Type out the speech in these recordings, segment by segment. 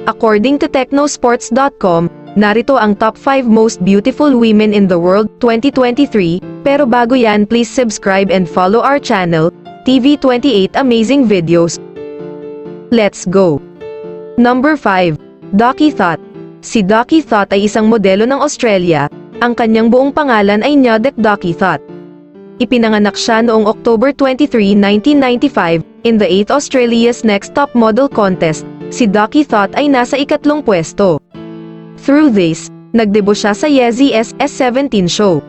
According to technosports.com, narito ang top 5 most beautiful women in the world 2023, pero bago yan please subscribe and follow our channel, TV28 Amazing Videos. Let's go! Number 5. Doki Thot. Si Doki Thot ay isang modelo ng Australia. Ang kanyang buong pangalan ay Nyadek Doki Thot. Ipinanganak siya noong October 23, 1995, in the 8th Australia's Next Top Model Contest. Si Doki Thot ay nasa ikatlong pwesto. Through this, nagdebut siya sa Yeezy SS17 show.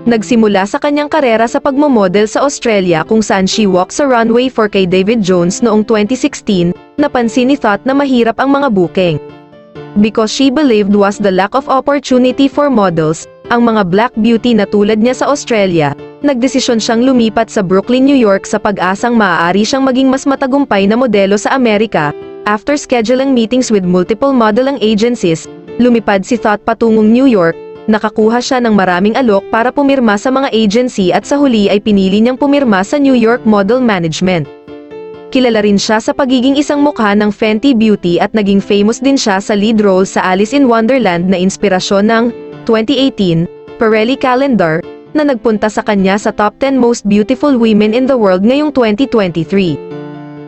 Nagsimula sa kanyang karera sa pagmomodel sa Australia kung saan she walked sa runway for kay David Jones noong 2016, napansin ni Thot na mahirap ang mga booking. Because she believed was the lack of opportunity for models, ang mga black beauty na tulad niya sa Australia, nagdesisyon siyang lumipat sa Brooklyn, New York sa pag-asang maaari siyang maging mas matagumpay na modelo sa Amerika. After scheduling meetings with multiple modeling agencies, lumipad si Thot patungong New York, nakakuha siya ng maraming alok para pumirma sa mga agency at sa huli ay pinili niyang pumirma sa New York Model Management. Kilala rin siya sa pagiging isang mukha ng Fenty Beauty at naging famous din siya sa lead role sa Alice in Wonderland na inspirasyon ng 2018 Pirelli Calendar, na nagpunta sa kanya sa top 10 most beautiful women in the world ngayong 2023.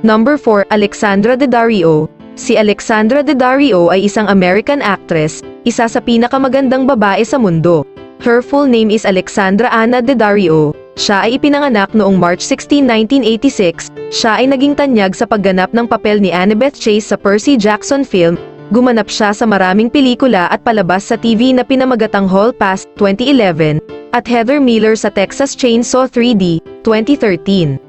Number 4. Alexandra Daddario. Si Alexandra Daddario ay isang American actress, isa sa pinakamagandang babae sa mundo. Her full name is Alexandra Anna Daddario. Siya ay ipinanganak noong March 16, 1986. Siya ay naging tanyag sa pagganap ng papel ni Annabeth Chase sa Percy Jackson film. Gumanap siya sa maraming pelikula at palabas sa TV na pinamagatang Hall Pass, 2011, at Heather Miller sa Texas Chainsaw 3D, 2013.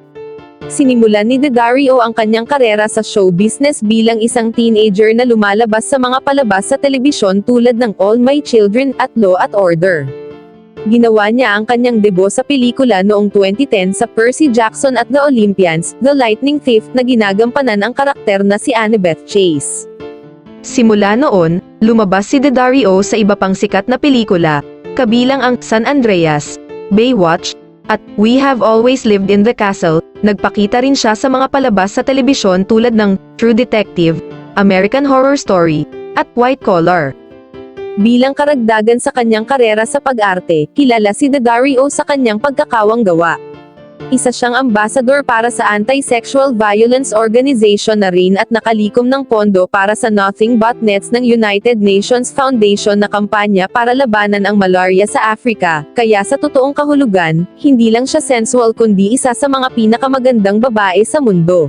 Sinimulan ni Daddario ang kanyang karera sa show business bilang isang teenager na lumalabas sa mga palabas sa telebisyon tulad ng All My Children at Law and Order. Ginawa niya ang kanyang debut sa pelikula noong 2010 sa Percy Jackson at the Olympians, The Lightning Thief, na ginagampanan ang karakter na si Annabeth Chase. Simula noon, lumabas si Daddario sa iba pang sikat na pelikula, kabilang ang San Andreas, Baywatch, at We Have Always Lived in the Castle. Nagpakita rin siya sa mga palabas sa telebisyon tulad ng True Detective, American Horror Story, at White Collar. Bilang karagdagan sa kanyang karera sa pag-arte, kilala si Daddario sa kanyang pagkakawang gawa. Isa siyang ambassador para sa Anti-Sexual Violence Organization na rin at nakalikom ng pondo para sa Nothing But Nets ng United Nations Foundation na kampanya para labanan ang malaria sa Africa. Kaya sa totoong kahulugan, hindi lang siya sensual kundi isa sa mga pinakamagandang babae sa mundo.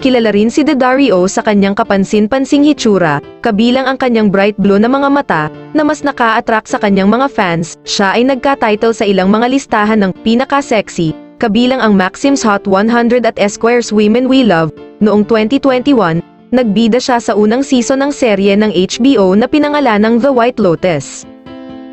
Kilala rin si Daddario sa kanyang kapansin-pansing hitsura, kabilang ang kanyang bright blue na mga mata, na mas naka-attract sa kanyang mga fans. Siya ay nagka-title sa ilang mga listahan ng pinaka-sexy, kabilang ang Maxim's Hot 100 at Esquire's Women We Love. Noong 2021, nagbida siya sa unang season ng serye ng HBO na pinangalanang The White Lotus.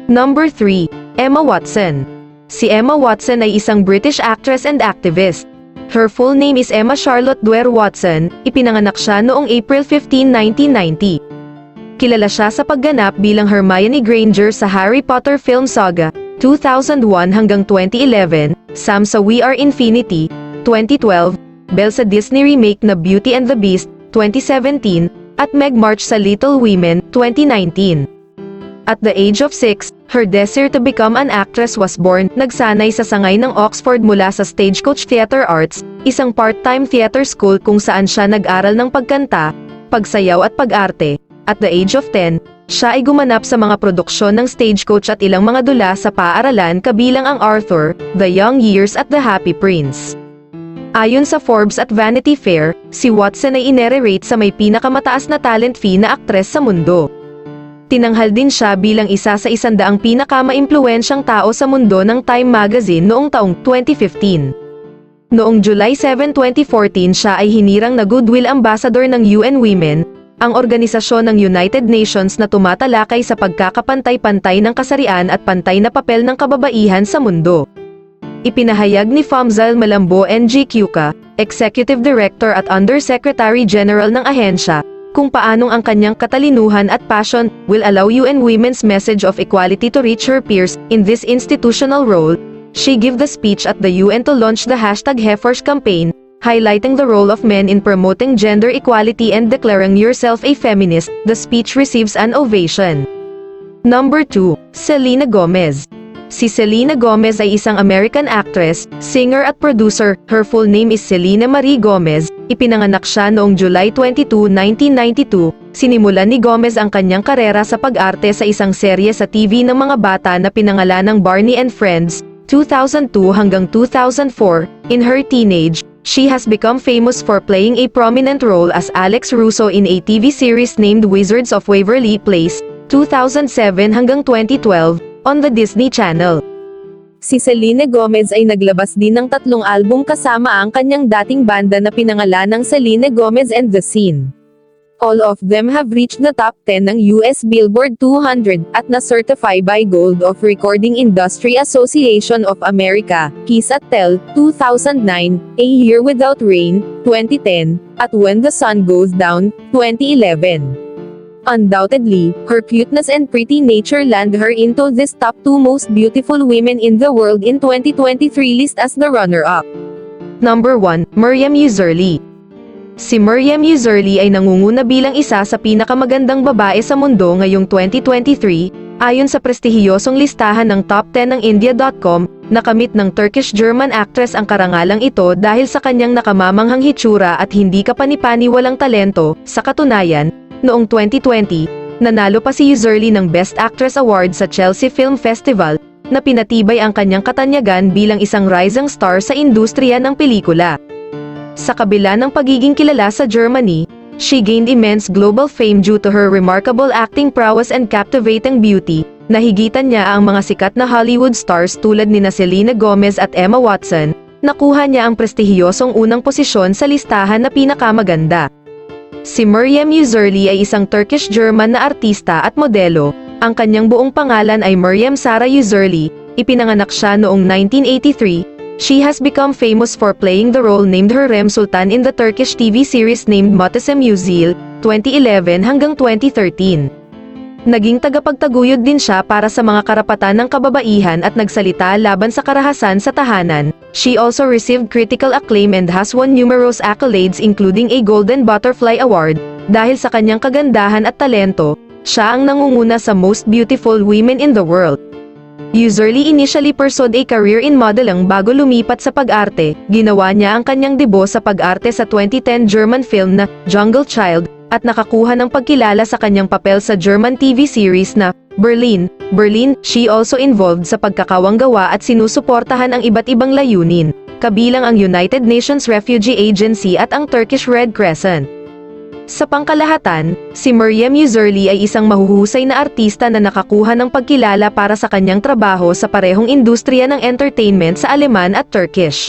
Number 3. Emma Watson. Si Emma Watson ay isang British actress and activist. Her full name is Emma Charlotte Dwyer Watson. Ipinanganak siya noong April 15, 1990. Kilala siya sa pagganap bilang Hermione Granger sa Harry Potter film saga, 2001 hanggang 2011, Sam sa We Are Infinity, 2012, Belle sa Disney remake na Beauty and the Beast, 2017, at Meg March sa Little Women, 2019. At the age of 6, her desire to become an actress was born. Nagsanay sa sangay ng Oxford mula sa Stagecoach Theatre Arts, isang part-time theater school kung saan siya nag-aral ng pagkanta, pagsayaw at pag-arte. At the age of 10, siya ay gumanap sa mga produksyon ng Stagecoach at ilang mga dula sa paaralan kabilang ang Arthur, The Young Years at The Happy Prince. Ayon sa Forbes at Vanity Fair, si Watson ay inererate sa may pinakamataas na talent fee na aktres sa mundo. Tinanghal din siya bilang isa sa 100 pinakama-impluwensyang tao sa mundo ng Time Magazine noong taong 2015. Noong July 7, 2014 siya ay hinirang na Goodwill Ambassador ng UN Women, ang organisasyon ng United Nations na tumatalakay sa pagkakapantay-pantay ng kasarian at pantay na papel ng kababaihan sa mundo. Ipinahayag ni Famzal Malambo NGQka, Executive Director at Undersecretary General ng ahensya, kung paanong ang kanyang katalinuhan at passion will allow UN Women's message of equality to reach her peers. In this institutional role, she gave the speech at the UN to launch the #Hefforsh campaign, highlighting the role of men in promoting gender equality and declaring yourself a feminist. The speech receives an ovation. Number 2, Selena Gomez. Si Selena Gomez ay isang American actress, singer at producer. Her full name is Selena Marie Gomez. Ipinanganak siya noong July 22, 1992. Sinimulan ni Gomez ang kanyang karera sa pag-arte sa isang serye sa TV ng mga bata na pinangalanang Barney and Friends, 2002 hanggang 2004. In her teenage, she has become famous for playing a prominent role as Alex Russo in a TV series named Wizards of Waverly Place, 2007 hanggang 2012, on the Disney Channel. Si Selena Gomez ay naglabas din ng 3 album kasama ang kanyang dating banda na pinangalanang Selena Gomez and the Scene. All of them have reached the top 10 ng US Billboard 200 at na-certify by Gold of Recording Industry Association of America, Kiss at Tell, 2009, A Year Without Rain, 2010, at When the Sun Goes Down, 2011. Undoubtedly, her cuteness and pretty nature land her into this top 2 most beautiful women in the world in 2023 list as the runner-up. Number 1, Miriam Uzerli. Si Miriam Uzerli ay nangunguna bilang isa sa pinakamagandang babae sa mundo ngayong 2023, ayon sa prestihiyosong listahan ng top 10 ng India.com, nakamit ng Turkish-German actress ang karangalang ito dahil sa kanyang nakamamanghang hitsura at hindi kapani-paniwalang talento. Sa katunayan, noong 2020, nanalo pa si Uzerli ng Best Actress Award sa Chelsea Film Festival, na pinatibay ang kanyang katanyagan bilang isang rising star sa industriya ng pelikula. Sa kabila ng pagiging kilala sa Germany, she gained immense global fame due to her remarkable acting prowess and captivating beauty. Nahigitan niya ang mga sikat na Hollywood stars tulad nina Selena Gomez at Emma Watson. Nakuha niya ang prestihiyosong unang posisyon sa listahan na pinakamaganda. Si Miriam Uzerli ay isang Turkish-German na artista at modelo. Ang kanyang buong pangalan ay Miriam Sara Uzerli. Ipinanganak siya noong 1983. She has become famous for playing the role named Hürrem Sultan in the Turkish TV series named Muhteşem Yüzyıl, 2011 hanggang 2013. Naging tagapagtaguyod din siya para sa mga karapatan ng kababaihan at nagsalita laban sa karahasan sa tahanan. She also received critical acclaim and has won numerous accolades including a Golden Butterfly Award. Dahil sa kanyang kagandahan at talento, siya ang nangunguna sa Most Beautiful Women in the World. Uzerli initially pursued a career in modeling bago lumipat sa pag-arte. Ginawa niya ang kanyang debut sa pag-arte sa 2010 German film na Jungle Child, at nakakuha ng pagkilala sa kanyang papel sa German TV series na Berlin. She also involved sa pagkakawanggawa at sinusuportahan ang iba't ibang layunin, kabilang ang United Nations Refugee Agency at ang Turkish Red Crescent. Sa pangkalahatan, si Miriam Uzerli ay isang mahuhusay na artista na nakakuha ng pagkilala para sa kanyang trabaho sa parehong industriya ng entertainment sa Aleman at Turkish.